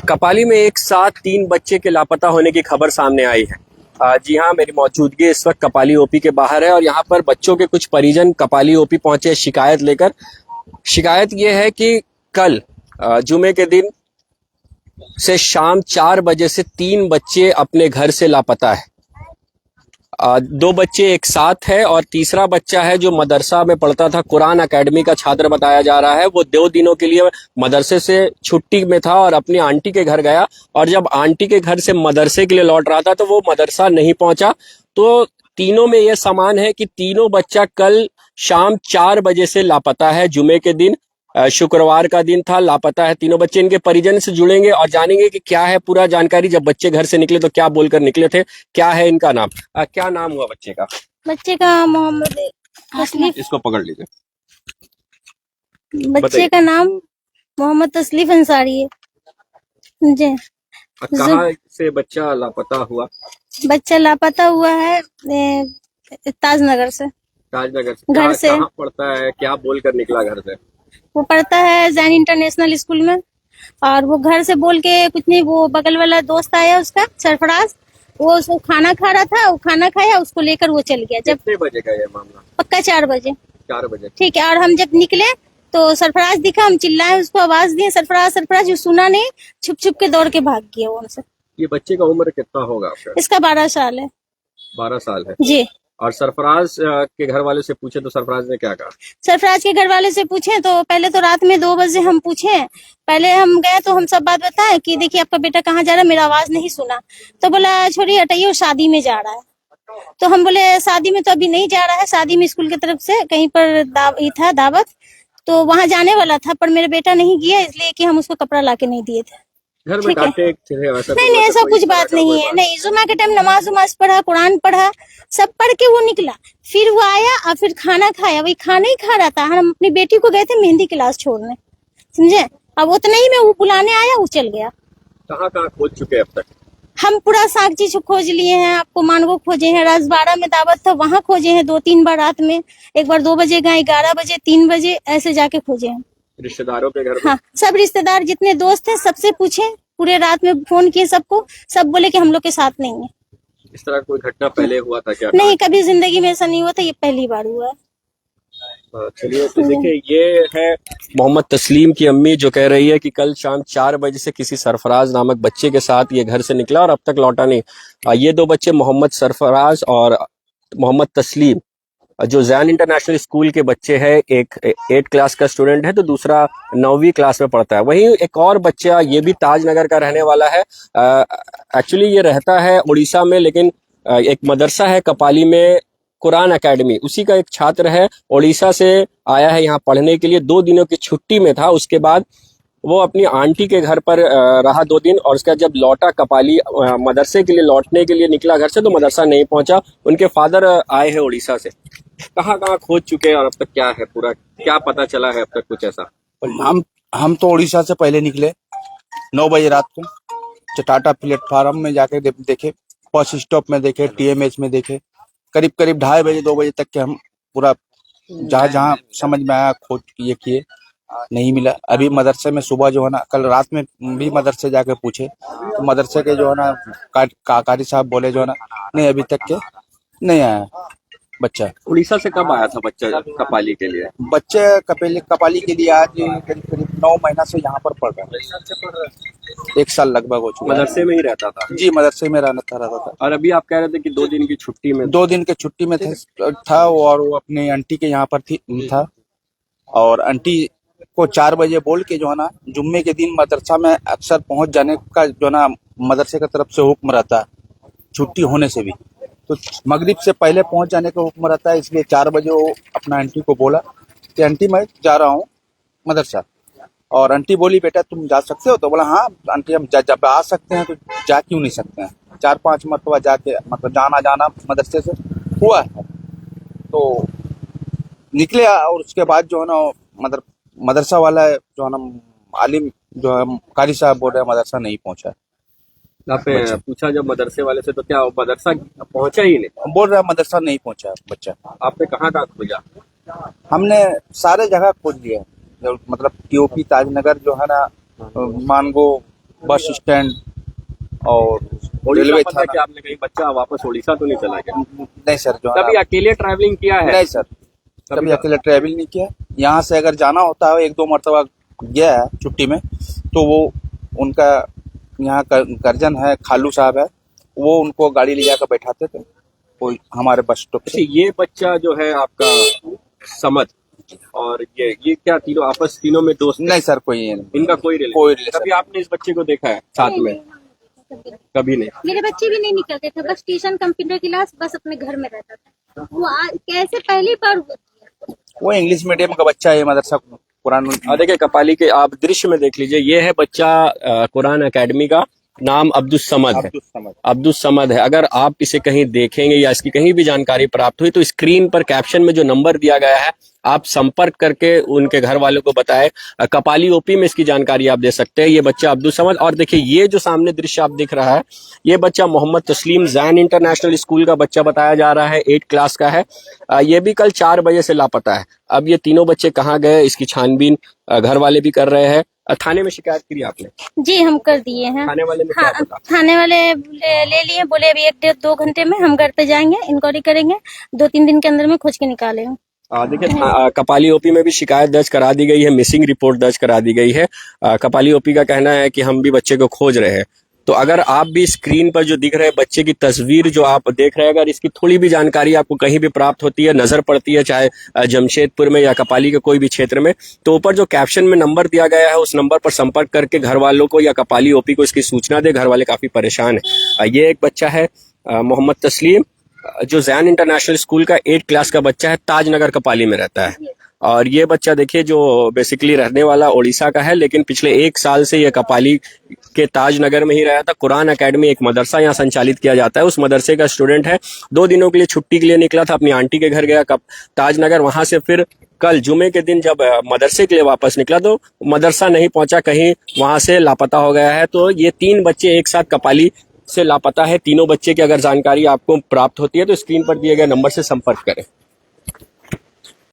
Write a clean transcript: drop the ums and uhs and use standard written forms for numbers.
कपाली में एक साथ 3 बच्चे के लापता होने की खबर सामने आई है। जी हाँ, मेरी मौजूदगी इस वक्त कपाली ओपी के बाहर है और यहाँ पर बच्चों के कुछ परिजन कपाली ओपी पहुंचे शिकायत लेकर। शिकायत ये है कि कल जुमे के दिन से शाम 4 बजे से 3 बच्चे अपने घर से लापता है। 2 बच्चे एक साथ है और तीसरा बच्चा है जो मदरसा में पढ़ता था, कुरान अकेडमी का छात्र बताया जा रहा है। वो 2 दिनों के लिए मदरसे से छुट्टी में था और अपनी आंटी के घर गया और जब आंटी के घर से मदरसे के लिए लौट रहा था तो वो मदरसा नहीं पहुंचा। तो तीनों में यह समान है कि तीनों बच्चा कल शाम 4 बजे से लापता है। जुमे के दिन शुक्रवार का दिन था, लापता है तीनों बच्चे। इनके परिजन से जुड़ेंगे और जानेंगे कि क्या है पूरा जानकारी। जब बच्चे घर से निकले तो क्या बोलकर निकले थे, क्या है इनका नाम। क्या नाम हुआ बच्चे का? बच्चे का मोहम्मद तसलीफ। इसको पकड़ लीजिए। बच्चे का नाम मोहम्मद तसलीफ अंसारी है जी। कहाँ से बच्चा लापता हुआ? बच्चा लापता हुआ है ताजनगर से। ताजनगर से? घर से। कहाँ पढ़ता है, क्या बोलकर निकला घर से? वो पढ़ता है जैन इंटरनेशनल स्कूल में और वो घर से बोल के कुछ नहीं। वो बगल वाला दोस्त आया उसका सरफराज, वो उसको खाना खा रहा था, वो खाना खाया, उसको लेकर वो चल गया। जब कितने बजे का ये मामला? पक्का 4 बजे। 4 बजे, ठीक है। और हम जब निकले तो सरफराज दिखा, हम चिल्लाए, उसको आवाज दिए सरफराज सरफराज, जो सुना नहीं, छुप छुप के दौड़ के भाग गया वो हमसे। ये बच्चे का उम्र कितना होगा आपका? इसका 12 साल है। 12 साल है जी। और सरफराज के घर वाले से पूछे तो सरफराज ने क्या कहा? सरफराज के घर वाले से पूछे तो पहले तो रात में 2 बजे हम पूछे, पहले हम गए तो हम सब बात बताए कि देखिए आपका बेटा कहाँ जा रहा है, मेरा आवाज नहीं सुना। तो बोला छोड़िए हटाइए, वो शादी में जा रहा है। तो हम बोले शादी में तो अभी नहीं जा रहा है, शादी में स्कूल की तरफ से कहीं पर था दावत, तो वहां जाने वाला था, पर मेरा बेटा नहीं गया इसलिए कि हम उसको कपड़ा लाके नहीं दिए थे। घर में डांटे थे? नहीं, ऐसा कुछ बात नहीं है। नहीं, जुमा के टाइम नमाज उमाज पढ़ा, कुरान पढ़ा, सब पढ़ के वो निकला। फिर वो आया और फिर खाना खाया। वही खाना ही खा रहा था। हम अपनी बेटी को गए थे मेहंदी क्लास छोड़ने, समझे। अब उतने ही में वो बुलाने आया, वो चल गया। कहाँ कहाँ खोज चुके अब तक? हम पूरा सागची खोज लिए हैं, आपको मानगो खोजे हैं, राजबाड़ा में दावत था वहां खोजे हैं 2-3 बार रात में। एक बार 2 बजे गए, 11 बजे, 3 बजे, ऐसे जाके खोजे हैं। रिश्तेदारों के घर? हाँ, सब रिश्तेदार जितने दोस्त हैं सबसे पूछे, पूरे रात में फोन किए सबको, सब बोले कि हम लोग के साथ नहीं है। इस तरह कोई घटना पहले हुआ था क्या? नहीं, कभी जिंदगी में ऐसा नहीं हुआ था, ये पहली बार हुआ है। चलिए, तो देखिए ये है मोहम्मद तस्लीम की अम्मी जो कह रही है कि कल शाम 4 बजे से किसी सरफराज नामक बच्चे के साथ ये घर से निकला और अब तक लौटा नहीं। ये 2 बच्चे मोहम्मद सरफराज और मोहम्मद तस्लीम जो जैन इंटरनेशनल स्कूल के बच्चे हैं, एक 8 क्लास का स्टूडेंट है तो दूसरा 9वीं क्लास में पढ़ता है। वहीं एक और बच्चा, ये भी ताजनगर का रहने वाला है। एक्चुअली ये रहता है उड़ीसा में, लेकिन एक मदरसा है कपाली में, कुरान अकेडमी, उसी का एक छात्र है। उड़ीसा से आया है यहाँ पढ़ने के लिए, 2 दिनों की छुट्टी में था। उसके बाद वो अपनी आंटी के घर पर रहा 2 दिन और उसका जब लौटा कपाली मदरसे के लिए लौटने के लिए निकला घर से तो मदरसा नहीं पहुंचा। उनके फादर आए हैं उड़ीसा से। कहाँ कहाँ खोज चुके हैं और अब तक क्या है पूरा, क्या पता चला है अब तक कुछ ऐसा? हम तो उड़ीसा से पहले निकले 9 बजे रात को, टाटा प्लेटफार्म में जाके देखे, बस स्टॉप में देखे, TMH में देखे, करीब 2:30 बजे 2 बजे तक के हम पूरा जहाँ जहाँ समझ में आया खोज किए, नहीं मिला। अभी मदरसे में सुबह जो है ना, कल रात में भी मदरसे जाके पूछे तो मदरसे के जो है ना कारी साहब बोले जो है ना, नहीं अभी तक के नहीं आया बच्चा। उड़ीसा से कब आया था बच्चा कपाली के लिए? बच्चे कपाली के लिए आज करीब 9 महीना से यहाँ पर पढ़ रहा है। 1 साल लगभग हो चुका है। मदरसे में ही रहता था? जी, मदरसे में रहता था। और अभी आप कह रहे थे कि 2 दिन की छुट्टी में? 2 दिन के छुट्टी में था और वो अपने आंटी के यहाँ पर था और आंटी को 4 बजे बोल के जो है ना, जुम्मे के दिन मदरसा में अक्सर पहुंच जाने का जो ना मदरसे की तरफ से हुक्म रहता है, छुट्टी होने से भी। तो मगरिब से पहले पहुंच जाने का हुक्म रहता है, इसलिए 4 बजे वो अपना आंटी को बोला कि आंटी मैं जा रहा हूँ मदरसा। और आंटी बोली बेटा तुम जा सकते हो? तो बोला हाँ आंटी हम जब आ सकते हैं तो जा क्यों नहीं सकते हैं। 4-5 मरतबा जाके मतलब जाना मदरसे से हुआ है। तो निकले और उसके बाद जो है ना मदरसा वाला जो है ना आलिम जो है कारी साहब बोल रहे हैं मदरसा नहीं पहुंचा। आपने पूछा जब मदरसे वाले से तो क्या वो मदरसा पहुंचा ही नहीं? बोल रहा है मदरसा नहीं पहुंचा बच्चा। आपने कहाँ कहाँ खोजा? हमने सारे जगह खोज लिया, मतलब TOP ताजनगर जो है ना, मानगो बस स्टैंड और उड़ीसा रेलवे पता है थाना। कि आपने कहीं बच्चा वापस उड़ीसा तो नहीं चला गया? नहीं सर, जो है कभी ना, अकेले ट्रैवलिंग किया है? नहीं सर, कभी अकेले ट्रैवल नहीं किया। यहाँ से अगर जाना होता है, एक दो मरतबा गया है छुट्टी में, तो वो उनका यहाँ गर्जन है, खालू साहब है, वो उनको गाड़ी ले जाकर बैठाते थे वो हमारे बस स्टॉप अच्छा, से। ये बच्चा जो है आपका समद, और ये क्या तीनों आपस तीनों में दोस्त हैं? नहीं सर, कोई ये नहीं। इनका कोई रिलेशन? कोई रिलेशन कभी आपने इस बच्चे को देखा है साथ में? कभी नहीं। मेरे बच्चे भी नहीं निकलते थे, बस ट्यूशन कंप्यूटर क्लास, बस अपने घर में रहता था। वो कैसे पहली बार हुआ? वो इंग्लिश मीडियम का बच्चा है, मदरसा कुरान। देखिए कपाली के आप दृश्य में देख लीजिए, ये है बच्चा कुरान एकेडमी का, नाम अब्दुल समद है। अब्दुल समद है। अगर आप इसे कहीं देखेंगे या इसकी कहीं भी जानकारी प्राप्त हुई तो स्क्रीन पर कैप्शन में जो नंबर दिया गया है, आप संपर्क करके उनके घर वालों को बताएं। कपाली ओपी में इसकी जानकारी आप दे सकते हैं। ये बच्चा अब्दुल समद, और देखिए ये जो सामने दृश्य आप दिख रहा है, ये बच्चा मोहम्मद तस्लीम जैन इंटरनेशनल स्कूल का बच्चा बताया जा रहा है, 8 क्लास का है। ये भी कल 4 बजे से लापता है। अब ये तीनों बच्चे कहाँ गए, इसकी छानबीन घर वाले भी कर रहे हैं। थाने में शिकायत की आपने? जी हम कर दिए हैं। थाने वाले ने क्या पता? थाने वाले ले लिए, बोले अभी 1-1.5-2 घंटे में हम घर पे जाएंगे, इंक्वायरी करेंगे, 2-3 दिन के अंदर में खोज के निकालेंगे। देखिए कपाली ओपी में भी शिकायत दर्ज करा दी गई है, मिसिंग रिपोर्ट दर्ज करा दी गई है। कपाली ओपी का कहना है कि हम भी बच्चे को खोज रहे हैं। तो अगर आप भी स्क्रीन पर जो दिख रहे बच्चे की तस्वीर जो आप देख रहे हैं, अगर इसकी थोड़ी भी जानकारी आपको कहीं भी प्राप्त होती है, नजर पड़ती है, चाहे जमशेदपुर में या कपाली के कोई भी क्षेत्र में, तो ऊपर जो कैप्शन में नंबर दिया गया है उस नंबर पर संपर्क करके घर वालों को या कपाली ओपी को इसकी सूचना दे। घर वाले काफी परेशान है। ये एक बच्चा है मोहम्मद तस्लीम, जो जैन इंटरनेशनल स्कूल का 8 क्लास का बच्चा है, ताजनगर कपाली में रहता है। और ये बच्चा देखिए जो बेसिकली रहने वाला उड़ीसा का है, लेकिन पिछले 1 साल से ये कपाली के ताजनगर में ही रहा था। कुरान एकेडमी एक मदरसा यहाँ संचालित किया जाता है, उस मदरसे का स्टूडेंट है। 2 दिनों के लिए छुट्टी के लिए निकला था, अपनी आंटी के घर गया ताजनगर, वहां से फिर कल जुमे के दिन जब मदरसे के लिए वापस निकला तो मदरसा नहीं पहुंचा, कहीं वहां से लापता हो गया है। तो ये 3 बच्चे एक साथ कपाली से लापता है। तीनों बच्चे की अगर जानकारी आपको प्राप्त होती है तो स्क्रीन पर दिए गए नंबर से संपर्क करें।